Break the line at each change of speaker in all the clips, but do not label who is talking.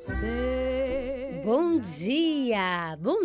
você.
Bom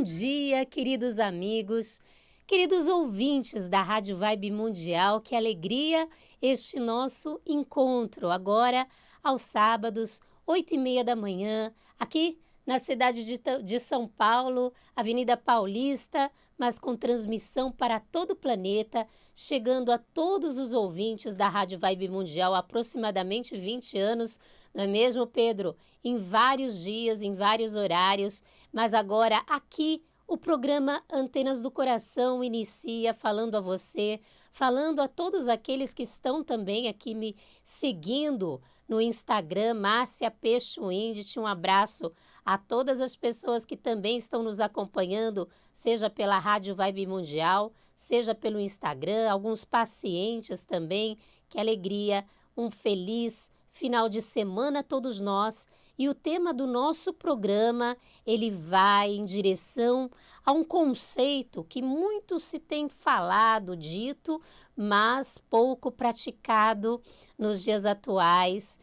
dia, queridos amigos, queridos ouvintes da Rádio Vibe Mundial. Que alegria este nosso encontro, agora aos sábados, 8h30 da manhã, aqui na cidade de São Paulo, Avenida Paulista, mas com transmissão para todo o planeta, chegando a todos os ouvintes da Rádio Vibe Mundial há aproximadamente 20 anos, não é mesmo, Pedro? Em vários dias, em vários horários, mas agora aqui o programa Antenas do Coração inicia falando a você, falando a todos aqueles que estão também aqui me seguindo no Instagram, Márcia Peixo Índice. Um abraço a todas as pessoas que também estão nos acompanhando, seja pela Rádio Vibe Mundial, seja pelo Instagram, alguns pacientes também. Que alegria, um feliz final de semana a todos nós. E o tema do nosso programa, ele vai em direção a um conceito que muito se tem falado, dito, mas pouco praticado nos dias atuais,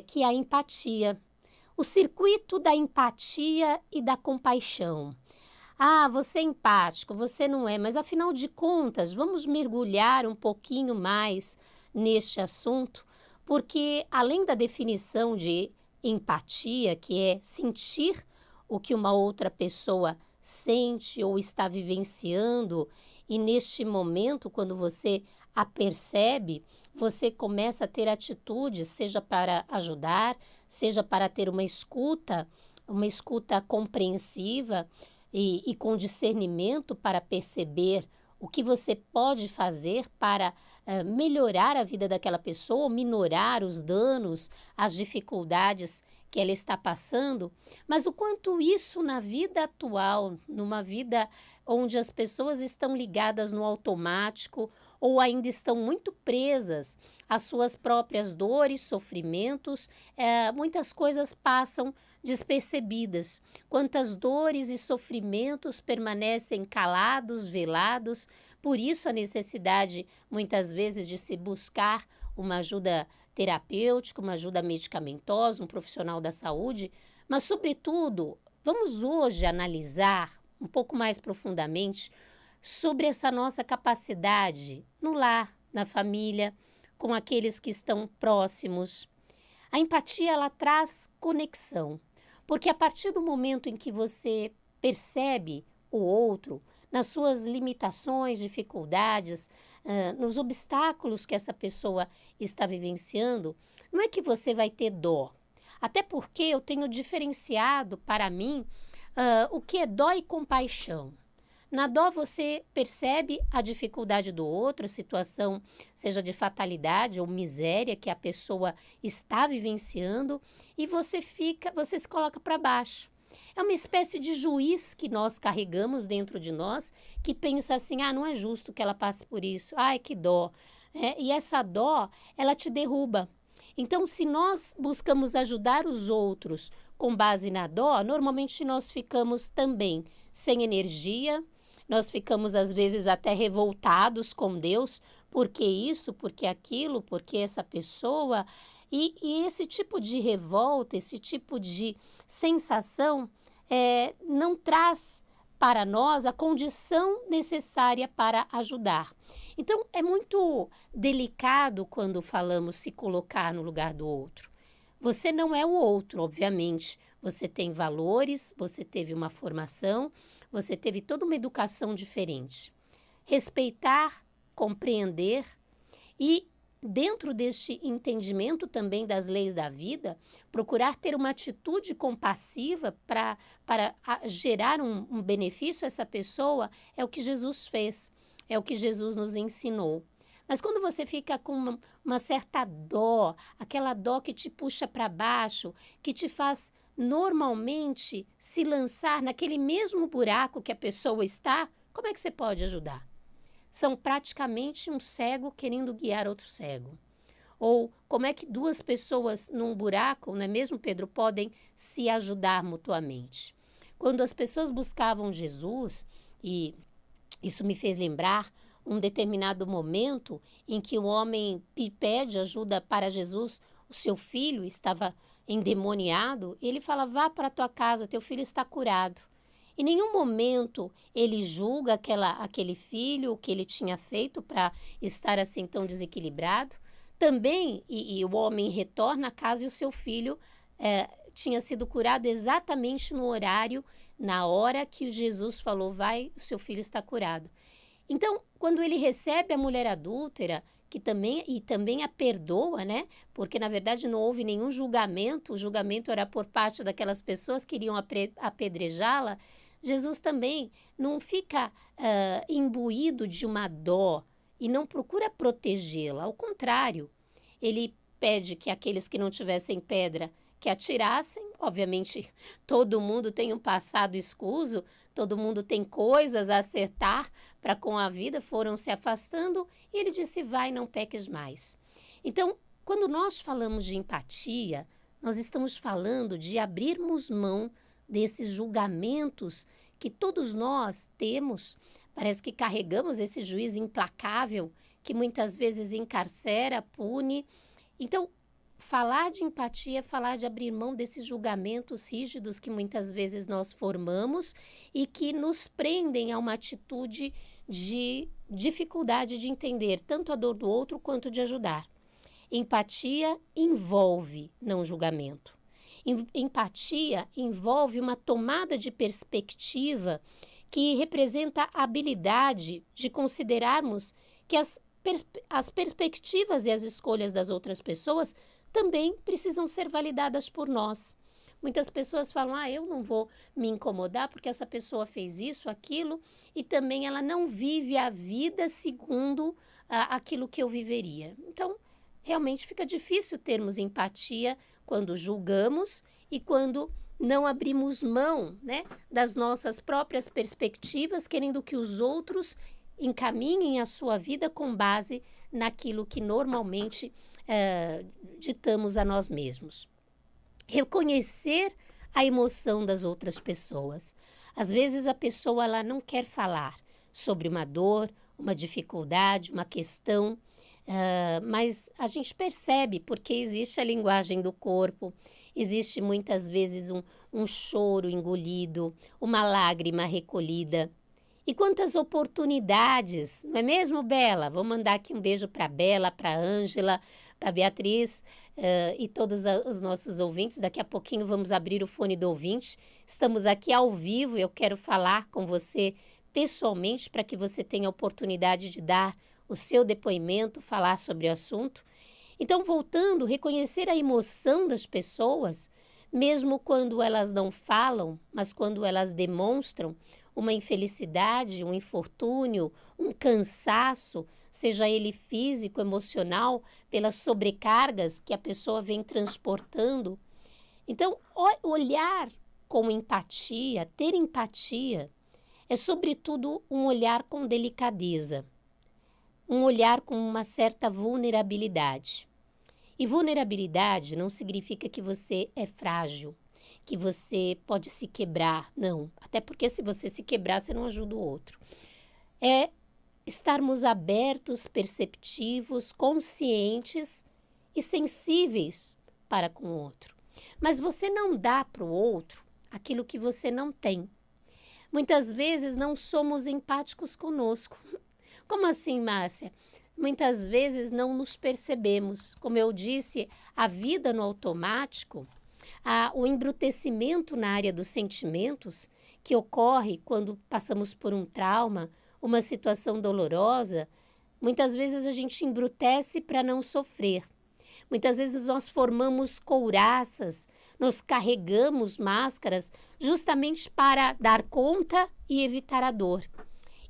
que é a empatia. O circuito da empatia e da compaixão. Ah, você é empático, você não é, mas afinal de contas, vamos mergulhar um pouquinho mais neste assunto, porque além da definição de empatia, que é sentir o que uma outra pessoa sente ou está vivenciando, e neste momento, quando você a percebe, você começa a ter atitudes, seja para ajudar, seja para ter uma escuta compreensiva e com discernimento para perceber o que você pode fazer para melhorar a vida daquela pessoa, ou minorar os danos, as dificuldades que ela está passando. Mas o quanto isso na vida atual, numa vida onde as pessoas estão ligadas no automático ou ainda estão muito presas às suas próprias dores, sofrimentos, muitas coisas passam despercebidas. Quantas dores e sofrimentos permanecem calados, velados. Por isso a necessidade, muitas vezes, de se buscar uma ajuda terapêutica, uma ajuda medicamentosa, um profissional da saúde. Mas, sobretudo, vamos hoje analisar um pouco mais profundamente sobre essa nossa capacidade no lar, na família, com aqueles que estão próximos. A empatia, ela traz conexão, porque a partir do momento em que você percebe o outro, nas suas limitações, dificuldades, nos obstáculos que essa pessoa está vivenciando, não é que você vai ter dó. Até porque eu tenho diferenciado para mim o que é dó e compaixão. Na dó você percebe a dificuldade do outro, a situação, seja de fatalidade ou miséria que a pessoa está vivenciando, e você se coloca para baixo. É uma espécie de juiz que nós carregamos dentro de nós, que pensa assim, não é justo que ela passe por isso, ai que dó. E essa dó, ela te derruba. Então, se nós buscamos ajudar os outros com base na dó, normalmente nós ficamos também sem energia, nós ficamos às vezes até revoltados com Deus, porque isso, porque aquilo, porque essa pessoa. E esse tipo de revolta, esse tipo de sensação não traz para nós a condição necessária para ajudar. Então, é muito delicado quando falamos se colocar no lugar do outro. Você não é o outro, obviamente. Você tem valores, você teve uma formação, você teve toda uma educação diferente. Respeitar, compreender e, dentro deste entendimento também das leis da vida, procurar ter uma atitude compassiva para gerar um benefício a essa pessoa, é o que Jesus fez, é o que Jesus nos ensinou. Mas quando você fica com uma certa dó, aquela dó que te puxa para baixo, que te faz normalmente se lançar naquele mesmo buraco que a pessoa está, como é que você pode ajudar? São praticamente um cego querendo guiar outro cego. Ou como é que duas pessoas num buraco, não é mesmo, Pedro, podem se ajudar mutuamente? Quando as pessoas buscavam Jesus, e isso me fez lembrar um determinado momento em que o homem pede ajuda para Jesus, o seu filho estava endemoniado, ele fala: vá para a tua casa, teu filho está curado. Em nenhum momento ele julga aquele filho, o que ele tinha feito para estar assim tão desequilibrado. Também, e o homem retorna à casa e o seu filho tinha sido curado exatamente no horário, na hora que Jesus falou: vai, o seu filho está curado. Então, quando ele recebe a mulher adúltera, que também a perdoa, né? Porque na verdade não houve nenhum julgamento, o julgamento era por parte daquelas pessoas que iriam apedrejá-la. Jesus também não fica imbuído de uma dó e não procura protegê-la, ao contrário, ele pede que aqueles que não tivessem pedra que atirassem. Obviamente, todo mundo tem um passado escuso, todo mundo tem coisas a acertar para com a vida, foram se afastando, e ele disse: vai, não peques mais. Então, quando nós falamos de empatia, nós estamos falando de abrirmos mão desses julgamentos que todos nós temos. Parece que carregamos esse juiz implacável que muitas vezes encarcera, pune. Então, falar de empatia é falar de abrir mão desses julgamentos rígidos que muitas vezes nós formamos e que nos prendem a uma atitude de dificuldade de entender tanto a dor do outro quanto de ajudar. Empatia envolve não julgamento. Empatia envolve uma tomada de perspectiva que representa a habilidade de considerarmos que as perspectivas e as escolhas das outras pessoas também precisam ser validadas por nós. Muitas pessoas falam: eu não vou me incomodar porque essa pessoa fez isso, aquilo, e também ela não vive a vida segundo aquilo que eu viveria. Então, realmente fica difícil termos empatia quando julgamos e quando não abrimos mão, né, das nossas próprias perspectivas, querendo que os outros encaminhem a sua vida com base naquilo que normalmente ditamos a nós mesmos. Reconhecer a emoção das outras pessoas. Às vezes a pessoa ela não quer falar sobre uma dor, uma dificuldade, uma questão, mas a gente percebe porque existe a linguagem do corpo, existe muitas vezes um choro engolido, uma lágrima recolhida. E quantas oportunidades, não é mesmo, Bela? Vou mandar aqui um beijo para a Bela, para a Ângela, para a Beatriz e todos os nossos ouvintes. Daqui a pouquinho vamos abrir o fone do ouvinte. Estamos aqui ao vivo, eu quero falar com você pessoalmente para que você tenha a oportunidade de dar o seu depoimento, falar sobre o assunto. Então, voltando, reconhecer a emoção das pessoas, mesmo quando elas não falam, mas quando elas demonstram uma infelicidade, um infortúnio, um cansaço, seja ele físico, emocional, pelas sobrecargas que a pessoa vem transportando. Então, olhar com empatia, ter empatia, é sobretudo um olhar com delicadeza, um olhar com uma certa vulnerabilidade. E vulnerabilidade não significa que você é frágil, que você pode se quebrar, não. Até porque se você se quebrar, você não ajuda o outro. É estarmos abertos, perceptivos, conscientes e sensíveis para com o outro. Mas você não dá para o outro aquilo que você não tem. Muitas vezes não somos empáticos conosco. Como assim, Márcia? Muitas vezes não nos percebemos. Como eu disse, a vida no automático, o embrutecimento na área dos sentimentos, que ocorre quando passamos por um trauma, uma situação dolorosa, muitas vezes a gente embrutece para não sofrer. Muitas vezes nós formamos couraças, nós carregamos máscaras justamente para dar conta e evitar a dor.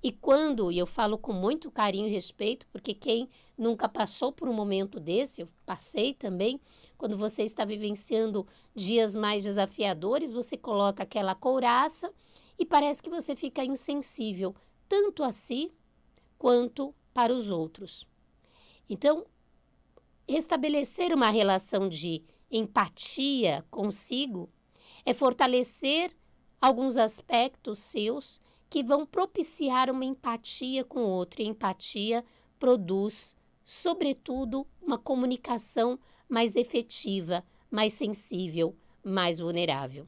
E eu falo com muito carinho e respeito, porque quem nunca passou por um momento desse, eu passei também, quando você está vivenciando dias mais desafiadores, você coloca aquela couraça e parece que você fica insensível, tanto a si quanto para os outros. Então, estabelecer uma relação de empatia consigo é fortalecer alguns aspectos seus que vão propiciar uma empatia com o outro. E a empatia produz, sobretudo, uma comunicação mais efetiva, mais sensível, mais vulnerável.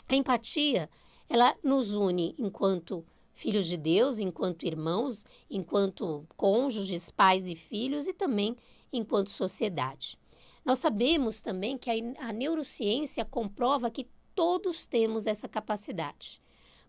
A empatia, ela nos une enquanto filhos de Deus, enquanto irmãos, enquanto cônjuges, pais e filhos e também enquanto sociedade. Nós sabemos também que a neurociência comprova que todos temos essa capacidade.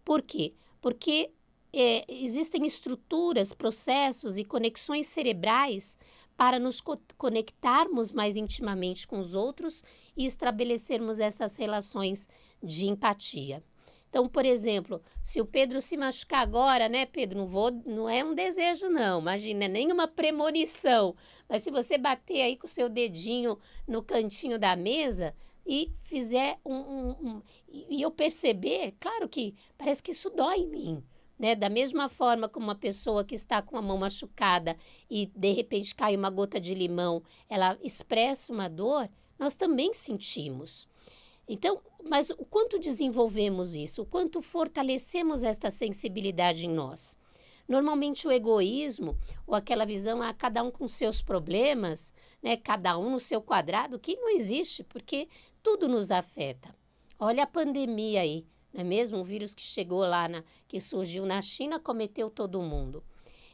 Por quê? Porque existem estruturas, processos e conexões cerebrais para nos conectarmos mais intimamente com os outros e estabelecermos essas relações de empatia. Então, por exemplo, se o Pedro se machucar agora, né, Pedro, não é um desejo não, imagina, nem uma premonição, mas se você bater aí com o seu dedinho no cantinho da mesa e fizer e eu perceber, claro que parece que isso dói em mim, né? Da mesma forma como uma pessoa que está com a mão machucada e de repente cai uma gota de limão, ela expressa uma dor, nós também sentimos. Então, mas o quanto desenvolvemos isso, o quanto fortalecemos esta sensibilidade em nós? Normalmente o egoísmo, ou aquela visão, cada um com seus problemas, né, cada um no seu quadrado, que não existe, porque tudo nos afeta. Olha a pandemia aí, não é mesmo? Um vírus que chegou lá, que surgiu na China, cometeu todo mundo.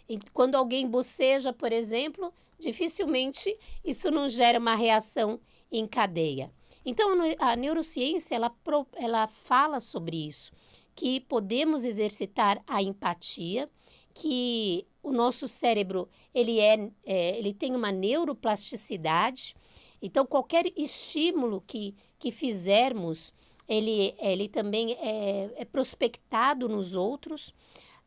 E quando alguém boceja, por exemplo, dificilmente isso não gera uma reação em cadeia. Então, a neurociência, ela fala sobre isso, que podemos exercitar a empatia, que o nosso cérebro, ele tem uma neuroplasticidade, então qualquer estímulo que fizermos, ele também é prospectado nos outros.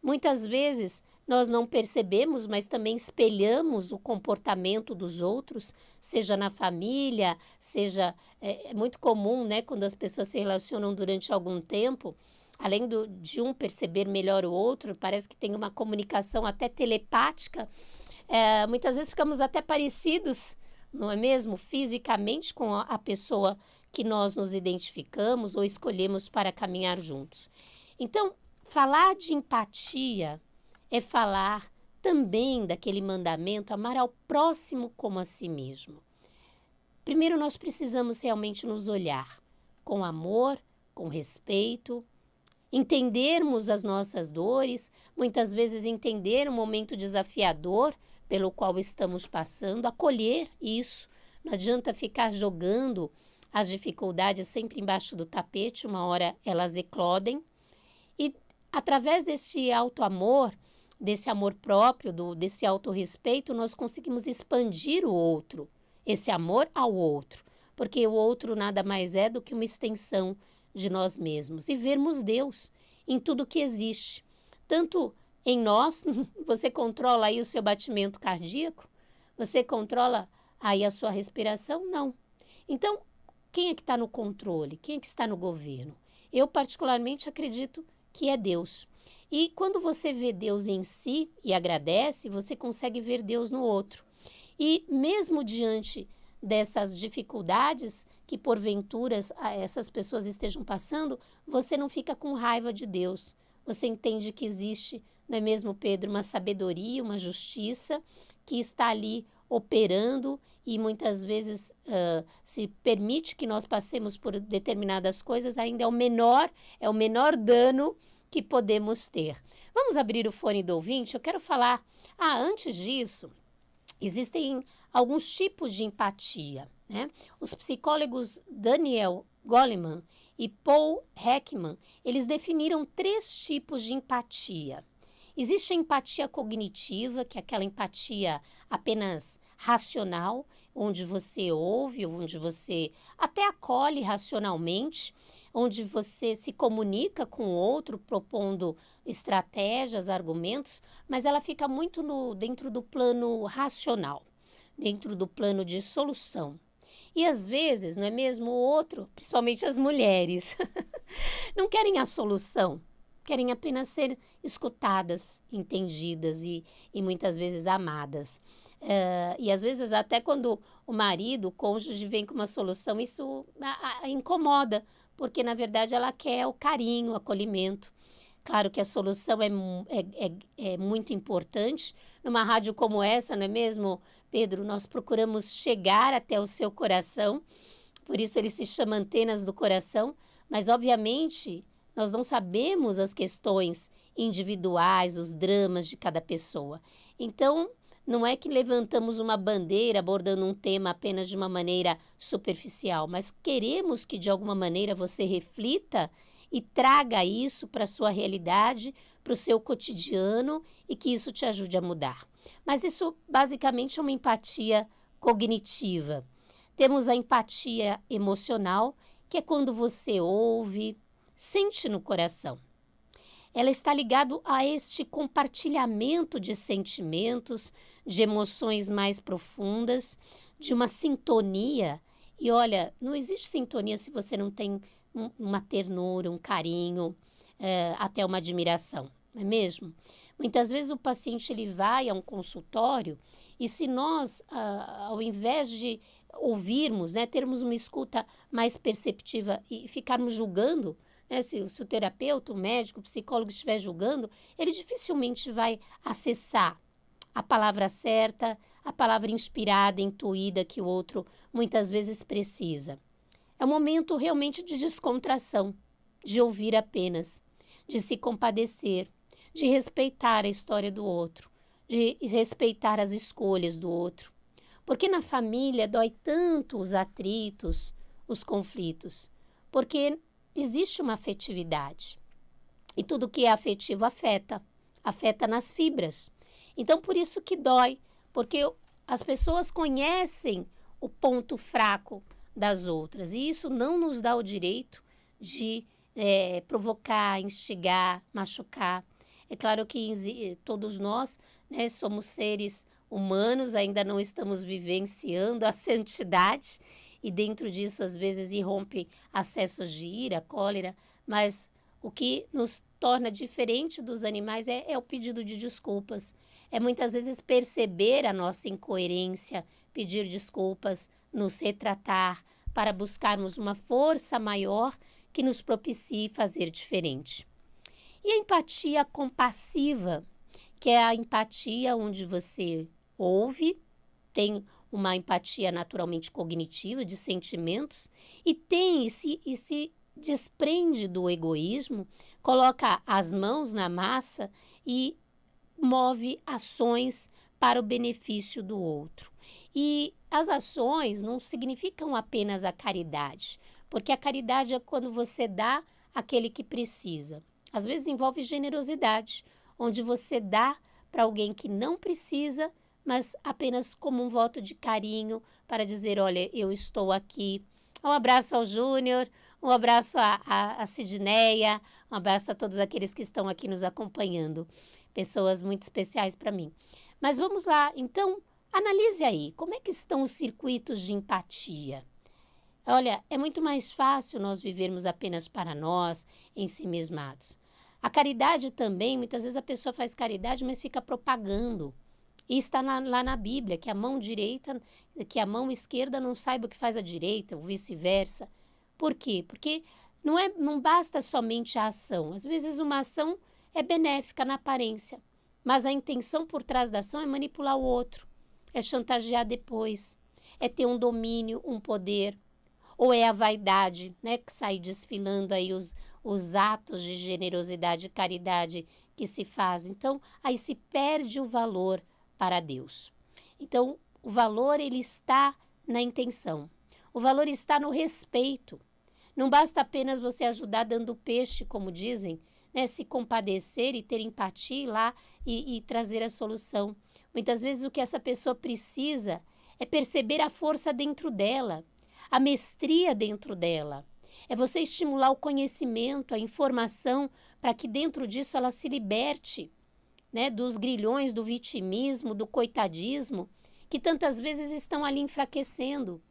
Muitas vezes nós não percebemos, mas também espelhamos o comportamento dos outros, seja na família, seja... É muito comum, né, quando as pessoas se relacionam durante algum tempo, além de um perceber melhor o outro, parece que tem uma comunicação até telepática. Muitas vezes ficamos até parecidos, não é mesmo? Fisicamente com a pessoa que nós nos identificamos ou escolhemos para caminhar juntos. Então, falar de empatia é falar também daquele mandamento, amar ao próximo como a si mesmo. Primeiro, nós precisamos realmente nos olhar com amor, com respeito, entendermos as nossas dores, muitas vezes entender o momento desafiador pelo qual estamos passando, acolher isso. Não adianta ficar jogando as dificuldades sempre embaixo do tapete, uma hora elas eclodem. E através desse auto-amor, desse amor próprio, desse autorrespeito, nós conseguimos expandir o outro, esse amor ao outro, porque o outro nada mais é do que uma extensão de nós mesmos e vermos Deus em tudo que existe. Tanto em nós, você controla aí o seu batimento cardíaco? Você controla aí a sua respiração? Não. Então, quem é que está no controle? Quem é que está no governo? Eu particularmente acredito que é Deus. E quando você vê Deus em si e agradece, você consegue ver Deus no outro. E mesmo diante dessas dificuldades que porventura essas pessoas estejam passando, você não fica com raiva de Deus. Você entende que existe, não é mesmo, Pedro, uma sabedoria, uma justiça que está ali operando e muitas vezes se permite que nós passemos por determinadas coisas, ainda é o menor dano que podemos ter. Vamos abrir o fone do ouvinte? Eu quero falar, antes disso, existem alguns tipos de empatia, né? Os psicólogos Daniel Goleman e Paul Ekman, eles definiram 3 tipos de empatia. Existe a empatia cognitiva, que é aquela empatia apenas racional, onde você ouve, onde você até acolhe racionalmente, onde você se comunica com o outro, propondo estratégias, argumentos, mas ela fica muito dentro do plano racional, dentro do plano de solução. E às vezes, não é mesmo, o outro, principalmente as mulheres, não querem a solução, querem apenas ser escutadas, entendidas e muitas vezes amadas. E às vezes até quando o marido, o cônjuge vem com uma solução, isso a incomoda, porque na verdade ela quer o carinho, o acolhimento. Claro que a solução é muito importante. Numa rádio como essa, não é mesmo, Pedro? Nós procuramos chegar até o seu coração por isso ele se chama antenas do coração, mas obviamente nós não sabemos as questões individuais, os dramas de cada pessoa. Então, não é que levantamos uma bandeira abordando um tema apenas de uma maneira superficial, mas queremos que de alguma maneira você reflita e traga isso para a sua realidade, para o seu cotidiano e que isso te ajude a mudar. Mas isso basicamente é uma empatia cognitiva. Temos a empatia emocional, que é quando você ouve, sente no coração. Ela está ligada a este compartilhamento de sentimentos, de emoções mais profundas, de uma sintonia. E olha, não existe sintonia se você não tem uma ternura, um carinho, até uma admiração, não é mesmo? Muitas vezes o paciente ele vai a um consultório e se nós, ao invés de ouvirmos, né, termos uma escuta mais perceptiva e ficarmos julgando, né, se o terapeuta, o médico, o psicólogo estiver julgando, ele dificilmente vai acessar a palavra certa, a palavra inspirada, intuída que o outro muitas vezes precisa. É um momento realmente de descontração, de ouvir apenas, de se compadecer, de respeitar a história do outro, de respeitar as escolhas do outro. Porque na família dói tanto os atritos, os conflitos, porque existe uma afetividade. E tudo que é afetivo afeta nas fibras. Então, por isso que dói, porque as pessoas conhecem o ponto fraco das outras. E isso não nos dá o direito de provocar, instigar, machucar. É claro que todos nós, né, somos seres humanos, ainda não estamos vivenciando a santidade e dentro disso às vezes irrompem acessos de ira, cólera, mas o que nos torna diferente dos animais é o pedido de desculpas. É muitas vezes perceber a nossa incoerência, pedir desculpas, nos retratar para buscarmos uma força maior que nos propicie fazer diferente. E a empatia compassiva, que é a empatia onde você ouve, tem uma empatia naturalmente cognitiva, de sentimentos, e se desprende do egoísmo, coloca as mãos na massa e move ações para o benefício do outro. E as ações não significam apenas a caridade, porque a caridade é quando você dá àquele que precisa. Às vezes envolve generosidade, onde você dá para alguém que não precisa, mas apenas como um voto de carinho para dizer, olha, eu estou aqui. Um abraço ao Júnior, um abraço a Sidneia, um abraço a todos aqueles que estão aqui nos acompanhando. Pessoas muito especiais para mim. Mas vamos lá, então, analise aí, como é que estão os circuitos de empatia? Olha, é muito mais fácil nós vivermos apenas para nós, ensimismados. A caridade também, muitas vezes a pessoa faz caridade, mas fica propagando. E está lá na Bíblia, que a mão direita, que a mão esquerda não saiba o que faz a direita, ou vice-versa. Por quê? Porque não basta somente a ação. Às vezes uma ação é benéfica na aparência, mas a intenção por trás da ação é manipular o outro, é chantagear depois, é ter um domínio, um poder, ou é a vaidade, né, que sai desfilando aí os atos de generosidade e caridade que se faz. Então, aí se perde o valor para Deus. Então, o valor ele está na intenção. O valor está no respeito. Não basta apenas você ajudar dando peixe, como dizem, né, se compadecer e ter empatia lá e trazer a solução. Muitas vezes o que essa pessoa precisa é perceber a força dentro dela, a mestria dentro dela. É você estimular o conhecimento, a informação, para que dentro disso ela se liberte, né, dos grilhões, do vitimismo, do coitadismo, que tantas vezes estão ali enfraquecendo.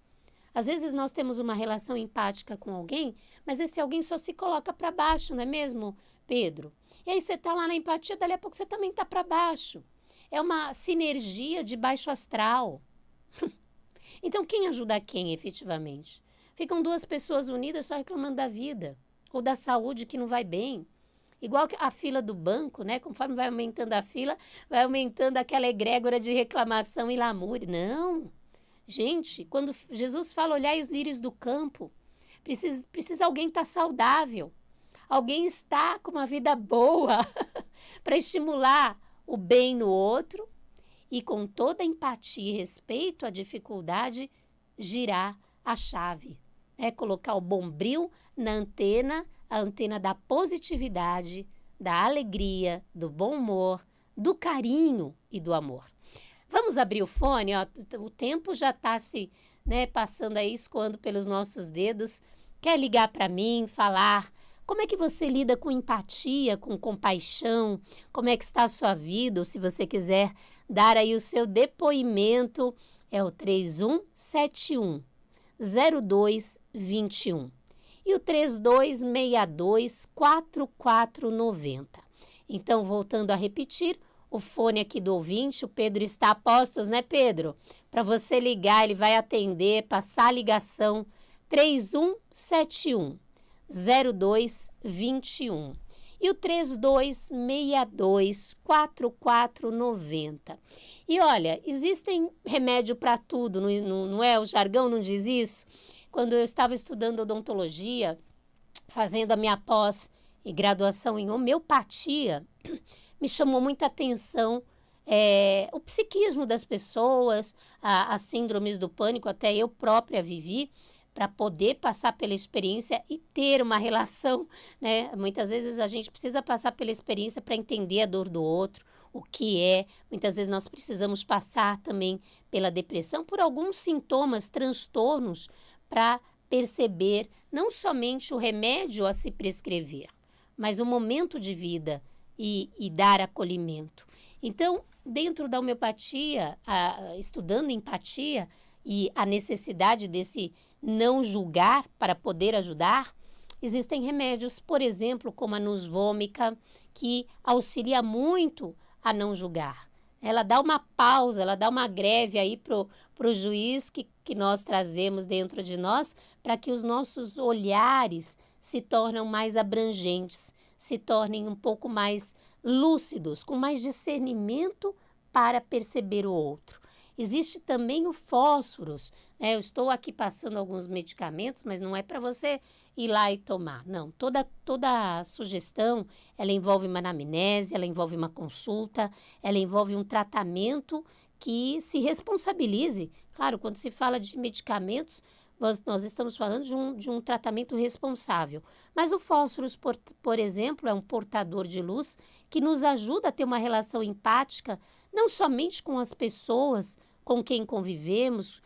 Às vezes nós temos uma relação empática com alguém, mas esse alguém só se coloca para baixo, não é mesmo, Pedro? E aí você está lá na empatia, dali a pouco você também está para baixo. É uma sinergia de baixo astral. Então, quem ajuda quem, efetivamente? Ficam duas pessoas unidas só reclamando da vida ou da saúde que não vai bem. Igual que a fila do banco, né? Conforme vai aumentando a fila, vai aumentando aquela egrégora de reclamação e lamúria. Não, Gente, quando Jesus fala, olhai os lírios do campo, precisa alguém estar saudável, alguém está com uma vida boa para estimular o bem no outro e com toda empatia e respeito à dificuldade, girar a chave. Colocar o bombril na antena, a antena da positividade, da alegria, do bom humor, do carinho e do amor. Vamos abrir o fone, ó, o tempo já está se passando aí, escoando pelos nossos dedos. Quer ligar para mim, falar como é que você lida com empatia, com compaixão, como é que está a sua vida, ou se você quiser dar aí o seu depoimento, é o 3171 0221 e o 3262 4490. Então, voltando a repetir, o fone aqui do ouvinte, o Pedro está a postos, né, Pedro? Para você ligar, ele vai atender, passar a ligação 3171 0221 e o 3262 4490. E olha, existem remédio para tudo, não é? O jargão não diz isso? Quando eu estava estudando odontologia, fazendo a minha pós e graduação em homeopatia, me chamou muita atenção o psiquismo das pessoas, as síndromes do pânico, até eu própria vivi, para poder passar pela experiência e ter uma relação, né? Muitas vezes a gente precisa passar pela experiência para entender a dor do outro, o que é. Muitas vezes nós precisamos passar também pela depressão, por alguns sintomas, transtornos, para perceber não somente o remédio a se prescrever, mas o momento de vida e dar acolhimento. Então, dentro da homeopatia, estudando empatia e a necessidade desse não julgar para poder ajudar, existem remédios, por exemplo, como a Nus Vômica, que auxilia muito a não julgar. Ela dá uma pausa, ela dá uma greve aí pro juiz que nós trazemos dentro de nós, para que os nossos olhares se tornem mais abrangentes, se tornem um pouco mais lúcidos, com mais discernimento para perceber o outro. Existe também o fósforos, né? Eu estou aqui passando alguns medicamentos, mas não é para você ir lá e tomar. Não, toda sugestão, ela envolve uma anamnese, ela envolve uma consulta, ela envolve um tratamento que se responsabilize. Claro, quando se fala de medicamentos, nós estamos falando de um tratamento responsável. Mas o fósforos, por exemplo, é um portador de luz que nos ajuda a ter uma relação empática, não somente com as pessoas com quem convivemos,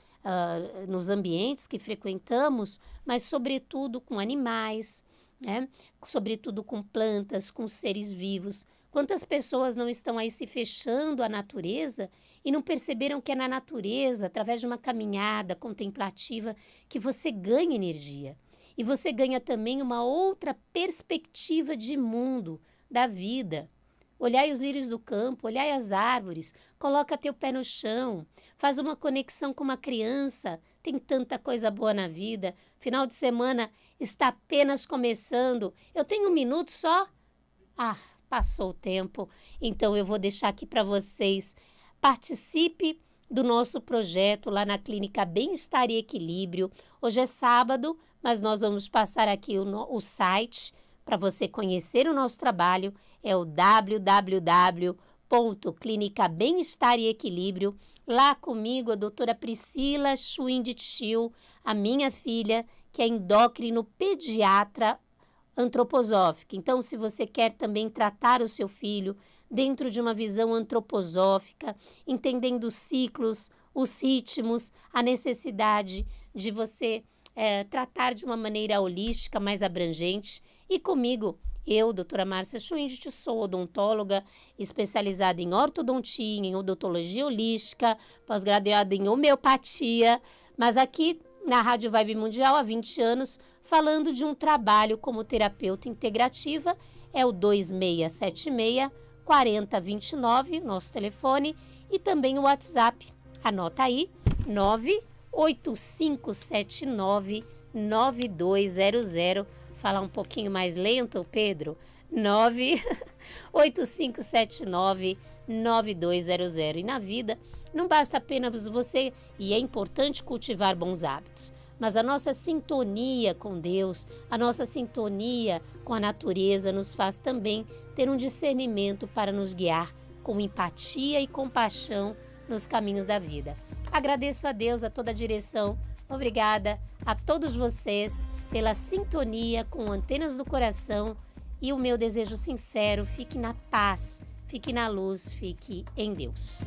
nos ambientes que frequentamos, mas sobretudo com animais, né? Sobretudo com plantas, com seres vivos. Quantas pessoas não estão aí se fechando à natureza e não perceberam que é na natureza, através de uma caminhada contemplativa, que você ganha energia. E você ganha também uma outra perspectiva de mundo, da vida. Olhai os lírios do campo, olhai as árvores, coloca teu pé no chão, faz uma conexão com uma criança. Tem tanta coisa boa na vida. Final de semana está apenas começando. Eu tenho 1 minuto só? Passou o tempo. Então eu vou deixar aqui para vocês. Participe do nosso projeto lá na Clínica Bem-Estar e Equilíbrio. Hoje é sábado, mas nós vamos passar aqui o site para você conhecer o nosso trabalho. É o www.Clínica Bem-Estar e Equilíbrio. Lá comigo a doutora Priscila Schwindtschil, a minha filha, que é endócrino pediatra antroposófica. Então, se você quer também tratar o seu filho dentro de uma visão antroposófica, entendendo os ciclos, os ritmos, a necessidade de você tratar de uma maneira holística, mais abrangente, e comigo, eu, doutora Márcia Schwindt, sou odontóloga especializada em ortodontia, em odontologia holística, pós-graduada em homeopatia, mas aqui na Rádio Vibe Mundial há 20 anos, falando de um trabalho como terapeuta integrativa, é o 2676-4029, nosso telefone, e também o WhatsApp. Anota aí, 98579-9200. Falar um pouquinho mais lento, Pedro? 98579-9200. E na vida, Não basta apenas você, e é importante cultivar bons hábitos, mas a nossa sintonia com Deus, a nossa sintonia com a natureza nos faz também ter um discernimento para nos guiar com empatia e compaixão nos caminhos da vida. Agradeço a Deus, a toda a direção. Obrigada a todos vocês pela sintonia com Antenas do Coração e o meu desejo sincero, fique na paz, fique na luz, fique em Deus.